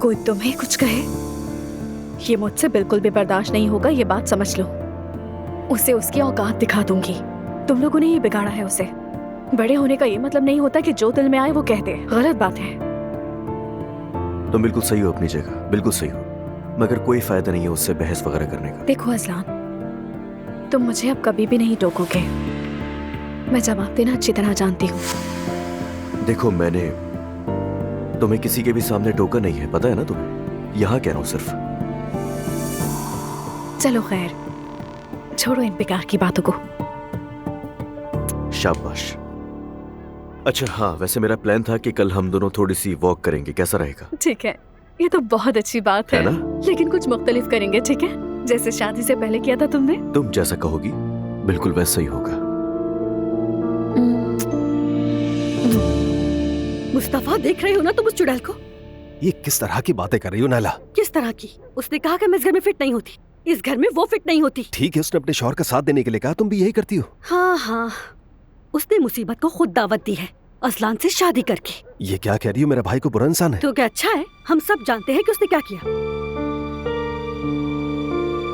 कोई तुम्हें कुछ कहे, ये मुझसे बिल्कुल भी बर्दाश्त नहीं होगा, ये बात समझ लो। उसे उसकी औकात दिखा दूंगी। तुम लोगों ने ही बिगाड़ा है उसे। बड़े होने का ये मतलब नहीं होता कि जो दिल में आए वो कह दे। गलत बात है। तुम बिल्कुल सही हो अपनी जगह, बिल्कुल सही हो, मगर कोई फायदा नहीं है उससे बहस वगैरह करने का। देखो अज़लान, तुम मुझे अब कभी भी नहीं टोकोगे। मैं जवाब देना अच्छी तरह जानती हूँ। देखो, मैंने तुम्हें किसी के भी सामने टोका नहीं है, पता है ना तुम्हें। यहाँ कह रहा हूँ सिर्फ। चलो खैर, छोड़ो इन बेकार की बातों को। शाबाश। अच्छा हाँ, वैसे मेरा प्लान था कि कल हम दोनों थोड़ी सी वॉक करेंगे, कैसा रहेगा? ठीक है, ये तो बहुत अच्छी बात है ना? लेकिन कुछ मुख्तलिफ करेंगे, ठीक है? जैसे शादी से पहले किया था तुमने। तुम जैसा कहोगी बिल्कुल वैसा ही होगा। मुस्तफा, देख रहे हो ना तुम उस चुड़ैल को? ये किस तरह की बातें कर रही हो नाला? किस तरह की? उसने कहा कि मैं इस घर में फिट नहीं होती, इस घर में वो फिट नहीं होती। ठीक है, उसने अपने शौहर का साथ देने के लिए कहा, तुम भी यही करती हो। हाँ हाँ, उसने मुसीबत को खुद दावत दी है, अज़लान से शादी करके। ये क्या कह रही हो? मेरा भाई को बुरा इंसान है। तो क्या अच्छा है? हम सब जानते हैं कि उसने क्या किया।